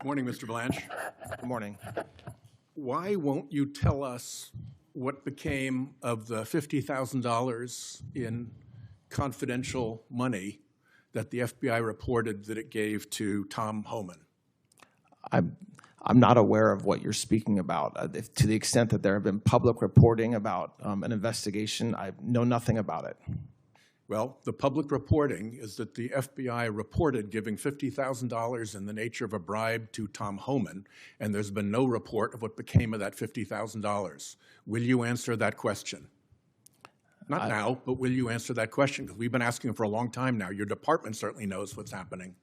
Morning, Mr. Blanche. Good morning. Why won't you tell us what became of the $50,000 in confidential money that the FBI reported that it gave to Tom Homan? I'm not aware of what you're speaking about. To the extent that there have been public reporting about an investigation, I know nothing about it. Well, the public reporting is that the FBI reported giving $50,000 in the nature of a bribe to Tom Homan, and there's been no report of what became of that $50,000. Will you answer that question? Not now, but will you answer that question? Because we've been asking for a long time now. Your department certainly knows what's happening.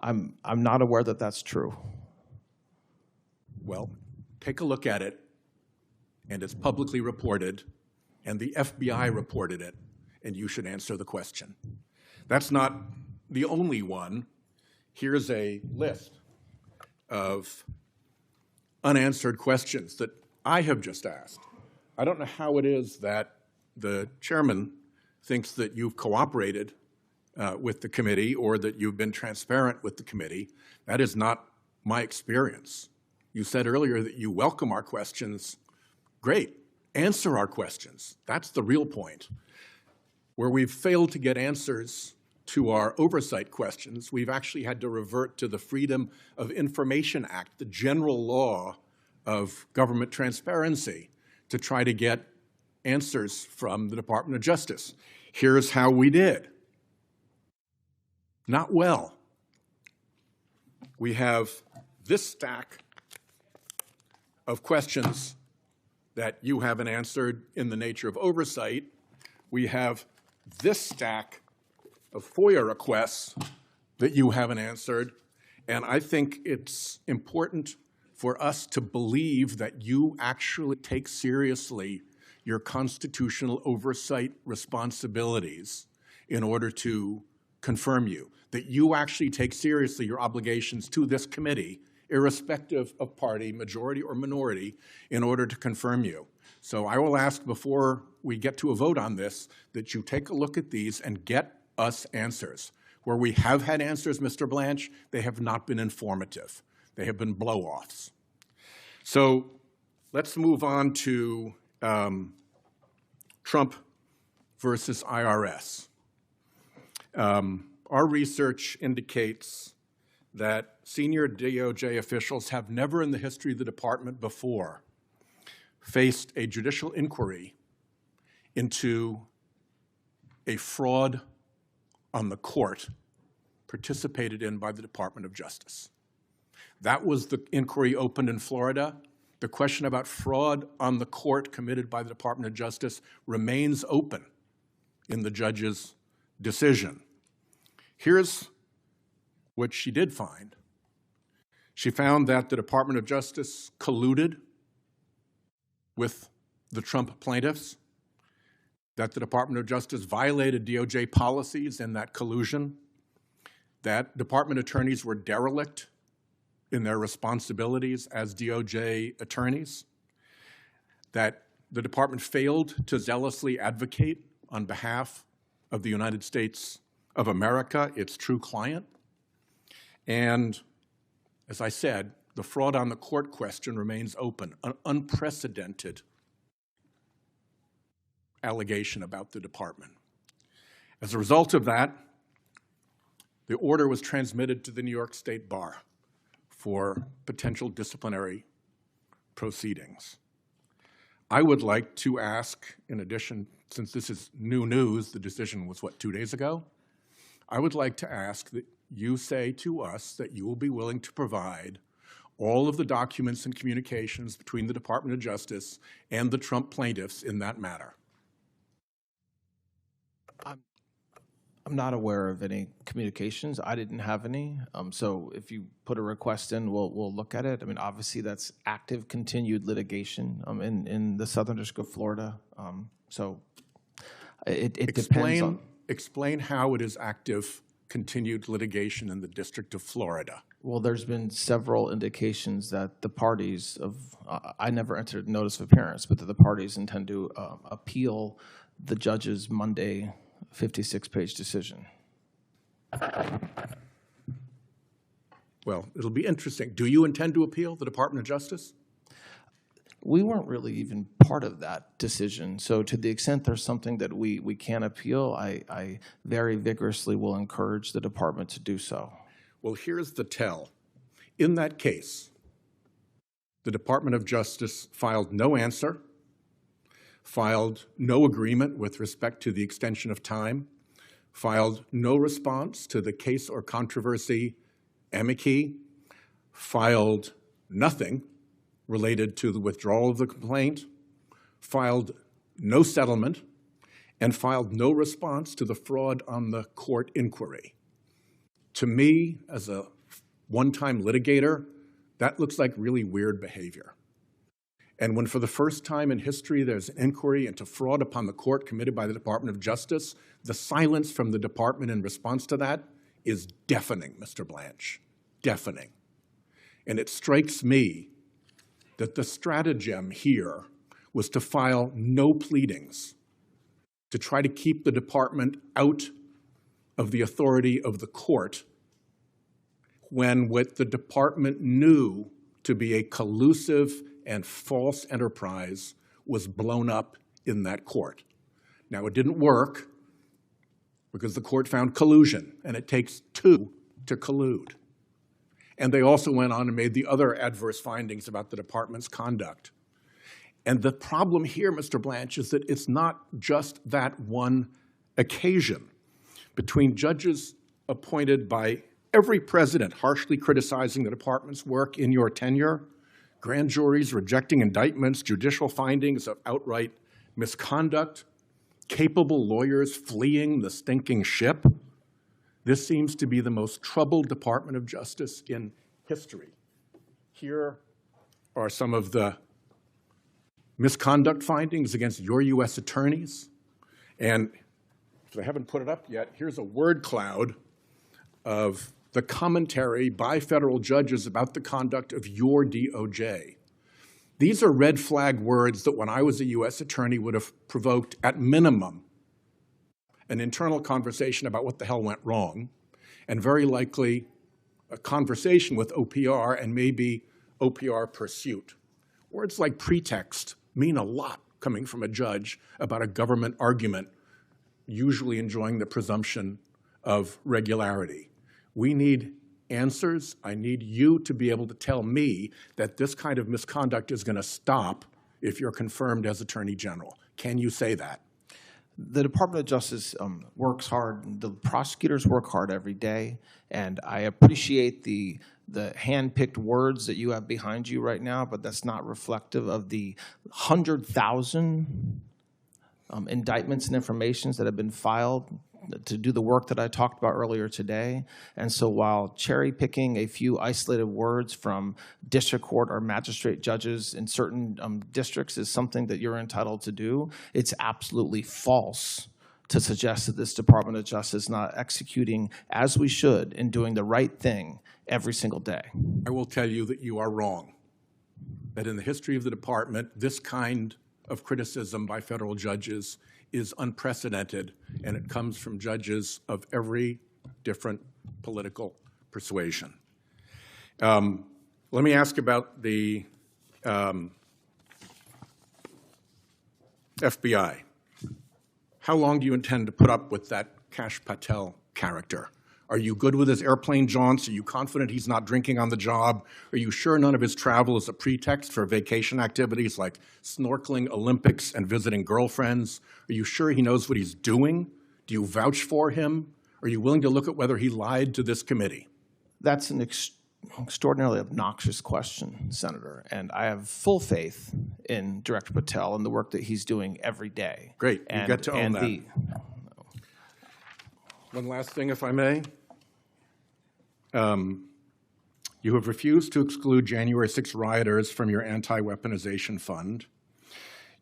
I'm not aware that that's true. Well, take a look at it, and it's publicly reported, and the FBI reported it, and you should answer the question. That's not the only one. Here's a list of unanswered questions that I have just asked. I don't know how it is that the chairman thinks that you've cooperated with the committee or that you've been transparent with the committee. That is not my experience. You said earlier that you welcome our questions. Great. Answer our questions. That's the real point. Where we've failed to get answers to our oversight questions, we've actually had to revert to the Freedom of Information Act, the general law of government transparency, to try to get answers from the Department of Justice. Here's how we did. Not well. We have this stack of questions that you haven't answered in the nature of oversight. We have this stack of FOIA requests that you haven't answered. And I think it's important for us to believe that you actually take seriously your constitutional oversight responsibilities in order to confirm you, that you actually take seriously your obligations to this committee, irrespective of party, majority or minority, in order to confirm you. So I will ask before we get to a vote on this that you take a look at these and get us answers. Where we have had answers, Mr. Blanche, they have not been informative. They have been blow-offs. So let's move on to Trump versus IRS. Our research indicates that senior DOJ officials have never in the history of the department before faced a judicial inquiry into a fraud on the court participated in by the Department of Justice. That was the inquiry opened in Florida. The question about fraud on the court committed by the Department of Justice remains open in the judge's decision. Here's what she did find. She found that the Department of Justice colluded with the Trump plaintiffs, that the Department of Justice violated DOJ policies in that collusion, that department attorneys were derelict in their responsibilities as DOJ attorneys, that the department failed to zealously advocate on behalf of the United States of America, its true client. And as I said, the fraud on the court question remains open, an unprecedented allegation about the department. As a result of that, the order was transmitted to the New York State Bar for potential disciplinary proceedings. I would like to ask, in addition, since this is new news, the decision was, 2 days ago? I would like to ask that you say to us that you will be willing to provide all of the documents and communications between the Department of Justice and the Trump plaintiffs in that matter. I'm not aware of any communications. I didn't have any. So if you put a request in, we'll look at it. I mean, obviously that's active, continued litigation in the Southern District of Florida. So it depends on. Explain how it is active, continued litigation in the District of Florida. Well, there's been several indications that the parties I never entered notice of appearance, but that the parties intend to appeal the judge's Monday 56-page decision. Well, it'll be interesting. Do you intend to appeal the Department of Justice? We weren't really even part of that decision. So to the extent there's something that we can appeal, I very vigorously will encourage the department to do so. Well, here's the tell. In that case, the Department of Justice filed no answer, filed no agreement with respect to the extension of time, filed no response to the case or controversy amici, filed nothing related to the withdrawal of the complaint, filed no settlement, and filed no response to the fraud on the court inquiry. To me, as a one-time litigator, that looks like really weird behavior. And when for the first time in history there's an inquiry into fraud upon the court committed by the Department of Justice, the silence from the department in response to that is deafening, Mr. Blanche, deafening. And it strikes me that the stratagem here was to file no pleadings, to try to keep the department out of the authority of the court, when what the department knew to be a collusive and false enterprise was blown up in that court. Now, it didn't work because the court found collusion, and it takes two to collude. And they also went on and made the other adverse findings about the department's conduct. And the problem here, Mr. Blanche, is that it's not just that one occasion. Between judges appointed by every president harshly criticizing the department's work in your tenure, grand juries rejecting indictments, judicial findings of outright misconduct, capable lawyers fleeing the stinking ship, this seems to be the most troubled Department of Justice in history. Here are some of the misconduct findings against your U.S. attorneys. And if they haven't put it up yet, here's a word cloud of the commentary by federal judges about the conduct of your DOJ. These are red flag words that when I was a U.S. attorney would have provoked, at minimum, an internal conversation about what the hell went wrong, and very likely a conversation with OPR and maybe OPR pursuit. Words like pretext mean a lot coming from a judge about a government argument, usually enjoying the presumption of regularity. We need answers. I need you to be able to tell me that this kind of misconduct is going to stop if you're confirmed as Attorney General. Can you say that? The Department of Justice works hard. The prosecutors work hard every day, and I appreciate the hand-picked words that you have behind you right now, but that's not reflective of the 100,000 indictments and informations that have been filed to do the work that I talked about earlier today. And so while cherry-picking a few isolated words from district court or magistrate judges in certain districts is something that you're entitled to do, it's absolutely false to suggest that this Department of Justice is not executing as we should and doing the right thing every single day. I will tell you that you are wrong, that in the history of the department, this kind of criticism by federal judges is unprecedented, and it comes from judges of every different political persuasion. Let me ask about the FBI. How long do you intend to put up with that Kash Patel character? Are you good with his airplane jaunts? Are you confident he's not drinking on the job? Are you sure none of his travel is a pretext for vacation activities like snorkeling, Olympics, and visiting girlfriends? Are you sure he knows what he's doing? Do you vouch for him? Are you willing to look at whether he lied to this committee? That's an extraordinarily obnoxious question, Senator, and I have full faith in Director Patel and the work that he's doing every day. Great, you get to own that. One last thing, if I may. You have refused to exclude January 6 rioters from your anti-weaponization fund.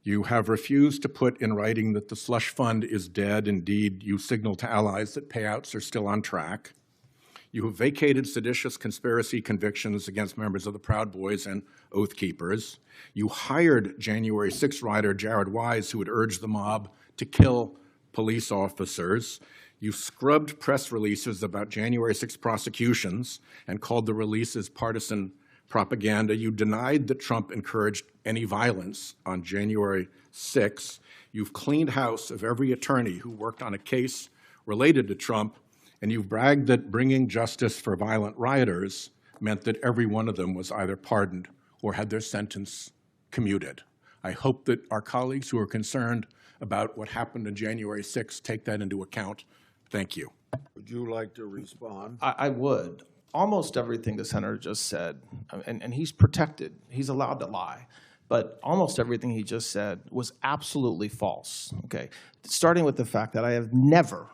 You have refused to put in writing that the slush fund is dead. Indeed, you signal to allies that payouts are still on track. You have vacated seditious conspiracy convictions against members of the Proud Boys and Oath Keepers. You hired January 6 rioter Jared Wise, who had urged the mob to kill police officers. You scrubbed press releases about January 6 prosecutions and called the releases partisan propaganda. You denied that Trump encouraged any violence on January 6. You've cleaned house of every attorney who worked on a case related to Trump, and you've bragged that bringing justice for violent rioters meant that every one of them was either pardoned or had their sentence commuted. I hope that our colleagues who are concerned about what happened on January 6th take that into account. Thank you. Would you like to respond? I would. Almost everything the senator just said, and he's protected, he's allowed to lie, but almost everything he just said was absolutely false, okay? Starting with the fact that I have never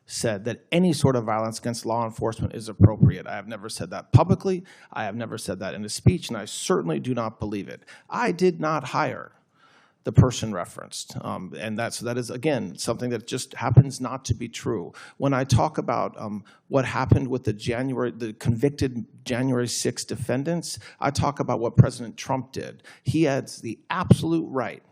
said that any sort of violence against law enforcement is appropriate. I have never said that publicly. I have never said that in a speech, and I certainly do not believe it. I did not hire the person referenced, and that is, again, something that just happens not to be true. When I talk about what happened with the convicted January 6 defendants, I talk about what President Trump did. He has the absolute right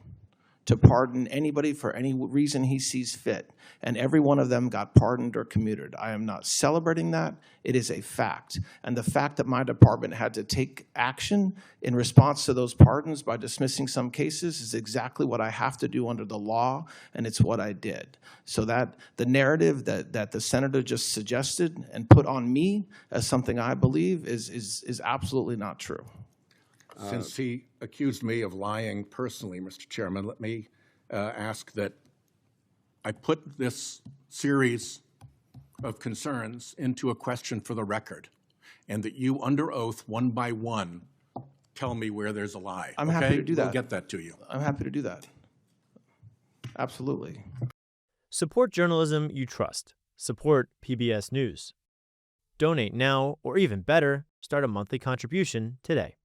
to pardon anybody for any reason he sees fit, and every one of them got pardoned or commuted. I am not celebrating that. It is a fact. And the fact that my department had to take action in response to those pardons by dismissing some cases is exactly what I have to do under the law, and it's what I did. So that the narrative that the senator just suggested and put on me as something I believe is absolutely not true. Since he accused me of lying personally, Mr. Chairman, let me ask that I put this series of concerns into a question for the record, and that you, under oath, one by one, tell me where there's a lie. I'm happy to do that. We'll get that to you. I'm happy to do that. Absolutely. Support journalism you trust. Support PBS News. Donate now, or even better, start a monthly contribution today.